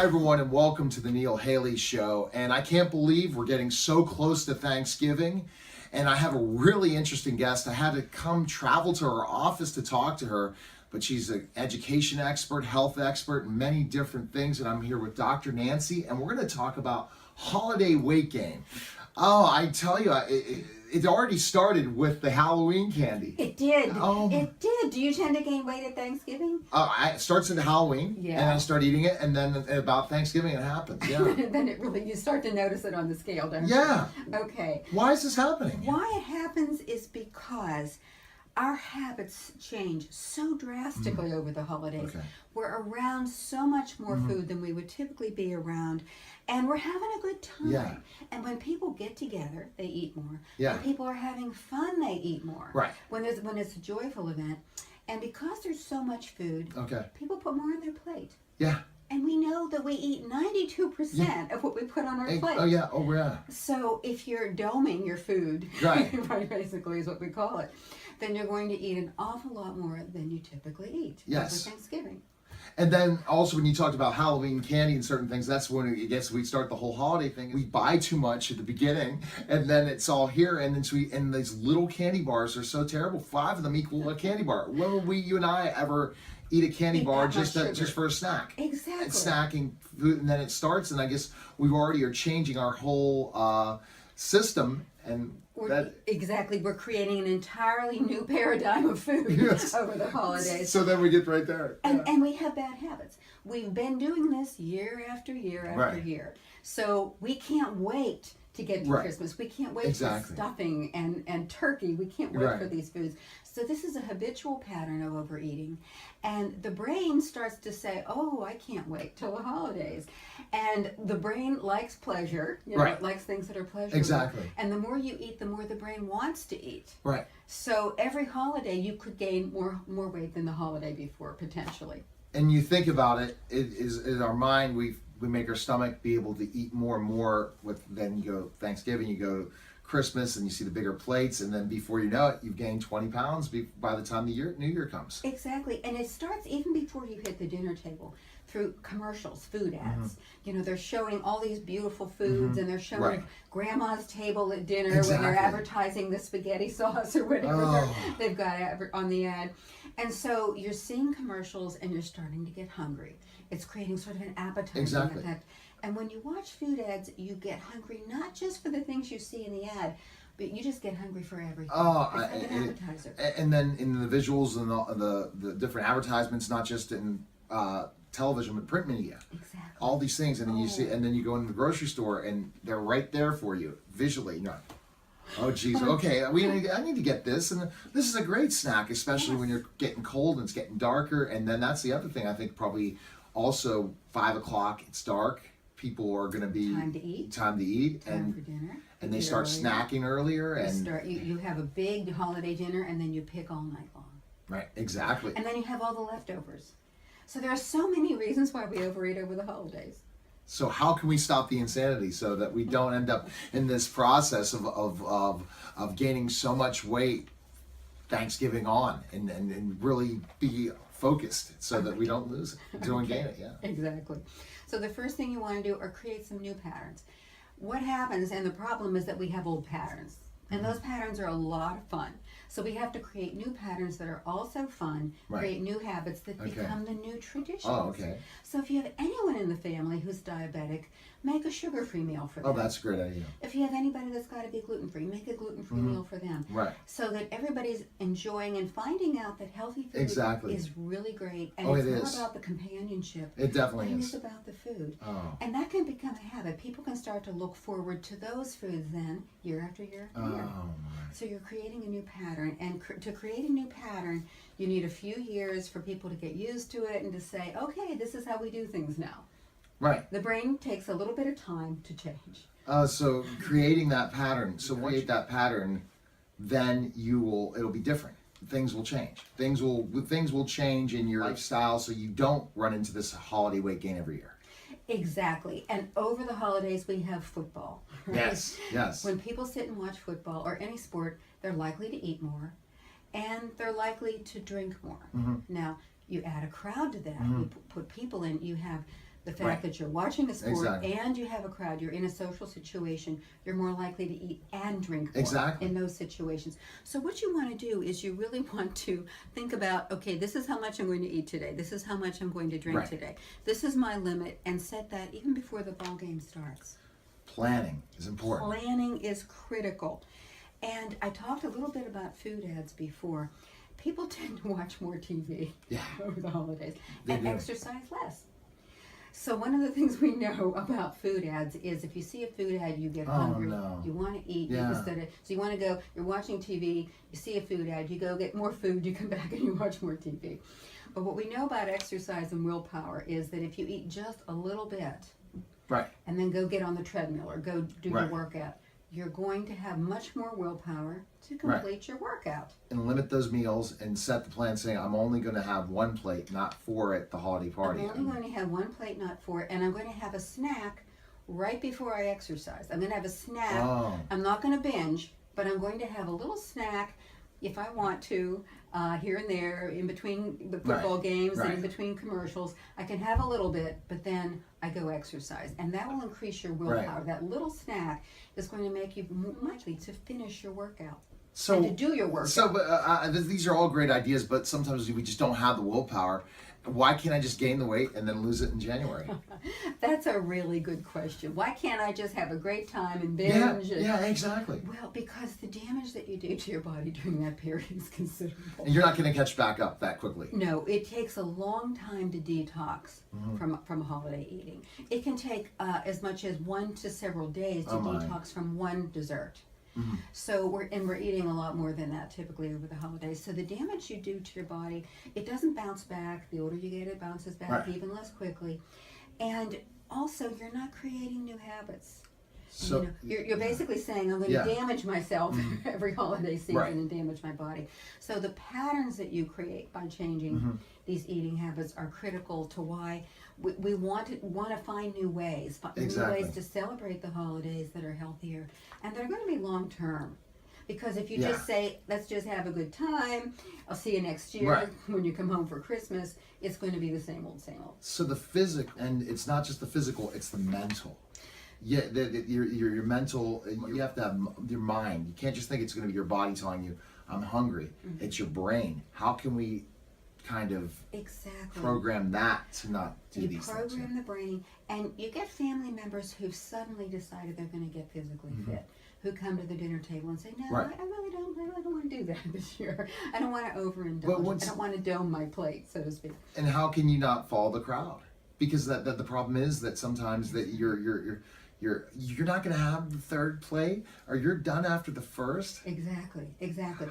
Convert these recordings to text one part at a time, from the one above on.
Hi, everyone, and welcome to the Neil Haley Show. And I can't believe we're getting so close to Thanksgiving. And I have a really interesting guest. I had to travel to her office to talk to her, but she's an education expert, health expert, and many different things. And I'm here with Dr. Nancy, and we're going to talk about holiday weight gain. Oh, I tell you, it already started with the Halloween candy. It did. It did. Do you tend to gain weight at Thanksgiving? It starts in Halloween, and I start eating it, and then about Thanksgiving it happens. Yeah. Then you start to notice it on the scale, don't you? Yeah. Okay. Why is this happening? Why it happens is because our habits change so drastically over the holidays. Okay. We're around so much more food than we would typically be around, and we're having a good time. Yeah. And when people get together, they eat more. Yeah. When people are having fun, they eat more. Right. When it's a joyful event. And because there's so much food, people put more on their plate. Yeah. And we know that we eat 92% of what we put on our plate. Oh, yeah. Oh, yeah. So if you're doming your food, Right. basically is what we call it, then you're going to eat an awful lot more than you typically eat over Thanksgiving. And then also when you talked about Halloween candy and certain things, that's when we start the whole holiday thing. We buy too much at the beginning, and then it's all here, and then these little candy bars are so terrible. 5 of them equal a candy bar. When will you and I ever eat a candy bar just for a snack? Exactly. And snacking food, and then it starts, and I guess we already are changing our whole system, and we're creating an entirely new paradigm of food over the holidays. So then we get right there. And we have bad habits. We've been doing this year after year after year. So we can't wait to get to Christmas. We can't wait for stuffing and turkey. We can't wait for these foods. So this is a habitual pattern of overeating. And the brain starts to say, oh, I can't wait till the holidays. And the brain likes pleasure. It likes things that are pleasurable. Exactly. And the more you eat, the more the brain wants to eat. Right. So every holiday you could gain more weight than the holiday before, potentially. And you think about it, it is in our mind, we make our stomach be able to eat more and more. Then you go Thanksgiving, you go Christmas, and you see the bigger plates, and then before you know it, you've gained 20 pounds by the time the New Year comes. Exactly, and it starts even before you hit the dinner table through commercials, food ads. They're showing all these beautiful foods, and they're showing grandma's table at dinner when they're advertising the spaghetti sauce or whatever they've got on the ad. And so you're seeing commercials and you're starting to get hungry. It's creating sort of an appetizing effect. And when you watch food ads, you get hungry not just for the things you see in the ad, but you just get hungry for everything. It's like an appetizer. And then in the visuals and the different advertisements, not just in television but print media. Exactly. All these things, and then you see, and then you go into the grocery store, and they're right there for you visually. Oh geez, okay, I need to get this, and this is a great snack, especially when you're getting cold and it's getting darker. And then that's the other thing, I think probably also 5 o'clock, it's dark. People are going to be time to eat, time for dinner, and they start snacking earlier, and you have a big holiday dinner, and then you pick all night long. Right, exactly. And then you have all the leftovers. So there are so many reasons why we overeat over the holidays. So how can we stop the insanity so that we don't end up in this process of gaining so much weight Thanksgiving on, and really be focused so that we don't lose it, don't gain it? Yeah. Exactly. So the first thing you want to do are create some new patterns. What happens, and the problem is that we have old patterns, and those patterns are a lot of fun. So we have to create new patterns that are also fun, create new habits that become the new traditions. Oh, okay. So if you have anyone in the family who's diabetic, make a sugar-free meal for them. Oh, that's a great idea. If you have anybody that's got to be gluten-free, make a gluten-free meal for them. Right. So that everybody's enjoying and finding out that healthy food is really great. And it's not about the companionship. It definitely is. It's about the food. Oh. And that can become a habit. People can start to look forward to those foods then, year after year after year. So you're creating a new pattern. And to create a new pattern, you need a few years for people to get used to it and to say, okay, this is how we do things now. Right. The brain takes a little bit of time to change. So creating that pattern, create that pattern, then it'll be different. Things will change. Things will change in your lifestyle so you don't run into this holiday weight gain every year. Exactly. And over the holidays, we have football. Right? Yes, yes. When people sit and watch football or any sport, they're likely to eat more and they're likely to drink more. Now, you add a crowd to that. You put people in, you have the fact Right. that you're watching a sport Exactly. and you have a crowd, you're in a social situation, you're more likely to eat and drink more Exactly. in those situations. So what you want to do is you really want to think about, okay, this is how much I'm going to eat today. This is how much I'm going to drink Right. today. This is my limit, and set that even before the ball game starts. Planning is important. Planning is critical. And I talked a little bit about food ads before. People tend to watch more TV Yeah. over the holidays They and do. exercise less. So one of the things we know about food ads is if you see a food ad, you get hungry. No. You want to eat Yeah. instead of, so you want to go, you're watching TV, you see a food ad, you go get more food, you come back and you watch more TV. But what we know about exercise and willpower is that if you eat just a little bit Right. and then go get on the treadmill or go do Right. your workout, you're going to have much more willpower to Right. complete your workout. And limit those meals and set the plan saying, I'm only going to have one plate, not four at the holiday party. I'm only going to have one plate, not four, and I'm going to have a snack right before I exercise. I'm going to have a snack. Oh. I'm not going to binge, but I'm going to have a little snack if I want to, here and there, in between the football Right. games and in Right. between commercials. I can have a little bit, but then I go exercise. And that will increase your willpower. Right. That little snack is going to make you more likely to finish your workout. So, and to do your workout. So, but these are all great ideas, but sometimes we just don't have the willpower. Why can't I just gain the weight and then lose it in January? That's a really good question. Why can't I just have a great time and binge? Yeah, yeah, exactly. Well, because the damage that you do to your body during that period is considerable. And you're not going to catch back up that quickly. No, it takes a long time to detox from holiday eating. It can take as much as 1 to several days to Oh, my. detox from one dessert. So we're eating a lot more than that typically over the holidays. So the damage you do to your body, it doesn't bounce back. The older you get, it bounces back Right. even less quickly. And also, you're not creating new habits. So, You're basically saying, I'm going Yeah. to damage myself every holiday season Right. and damage my body. So the patterns that you create by changing these eating habits are critical to why we want to find new ways, Exactly. new ways to celebrate the holidays that are healthier. And they're going to be long term. Because if you Yeah. just say, let's just have a good time, I'll see you next year Right. when you come home for Christmas, it's going to be the same old, same old. So the and it's not just the physical, it's the mental. Yeah, your mental, you have to have your mind. You can't just think it's going to be your body telling you, I'm hungry. It's your brain. How can we kind of Exactly. program that to not do You these things? program the brain, and you get family members who've suddenly decided they're going to get physically fit, who come to the dinner table and say, "No, Right. I really don't want to do that this year. I don't want to But overindulge. I don't want to dome my plate, so to speak." And how can you not follow the crowd? Because that the problem is that sometimes that you're not going to have the third plate, or you're done after the first. Exactly.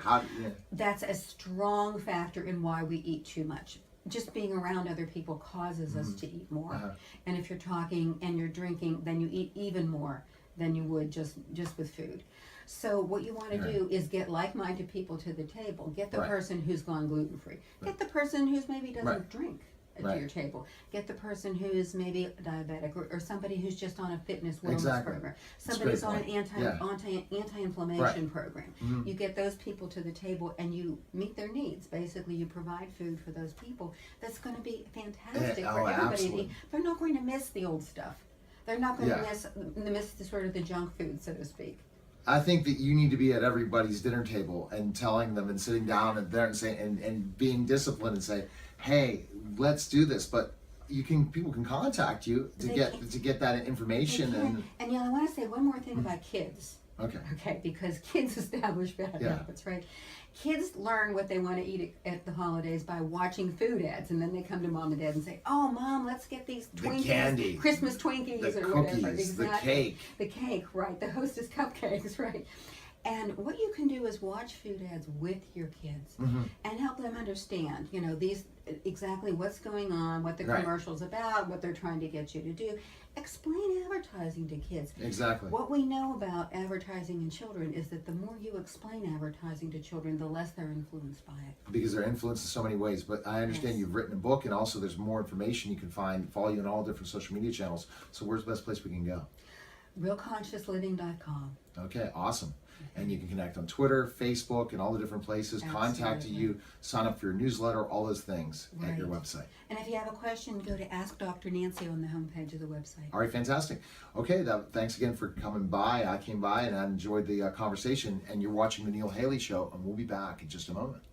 How? Yeah. That's a strong factor in why we eat too much. Just being around other people causes us to eat more. Uh-huh. And if you're talking and you're drinking, then you eat even more than you would just with food. So what you want to Right. do is get like-minded people to the table. Get the Right. person who's gone gluten-free. Get the person who's maybe doesn't Right. drink to Right. your table. Get the person who's maybe diabetic or somebody who's just on a fitness wellness Exactly. program. That's a Somebody's great on an point. anti-inflammation program. Mhm. You get those people to the table and you meet their needs. Basically, you provide food for those people. That's going to be fantastic for everybody to absolutely. eat. They're not going to miss the old stuff. They're not going Yeah. to miss the sort of the junk food, so to speak. I think that you need to be at everybody's dinner table and telling them and sitting down and there and saying and being disciplined and say, hey, let's do this. But people can contact you to They get that information. And I want to say one more thing about kids. Okay. Okay, because kids establish bad Yeah. habits, right? Kids learn what they want to eat at the holidays by watching food ads, and then they come to mom and dad and say, "Oh, mom, let's get these Twinkies, candy, Christmas Twinkies, the or whatever." cookies, the Exactly. cake. The cake, right? The Hostess cupcakes, right? And what you can do is watch food ads with your kids and help them understand, these exactly what's going on, what the Right. commercial's about, what they're trying to get you to do. Explain advertising to kids. Exactly. What we know about advertising in children is that the more you explain advertising to children, the less they're influenced by it. Because they're influenced in so many ways. But I understand Yes. you've written a book, and also there's more information you can follow you on all different social media channels. So where's the best place we can go? realconsciousliving.com. Okay, awesome. And you can connect on Twitter, Facebook, and all the different places. Contact Absolutely. you, sign up for your newsletter, all those things at your Right. website. And if you have a question, go to Ask Dr. Nancy on the homepage of the website. All right, fantastic. Okay, thanks again for coming by. I came by and I enjoyed the conversation. And you're watching The Neil Haley Show, and we'll be back in just a moment.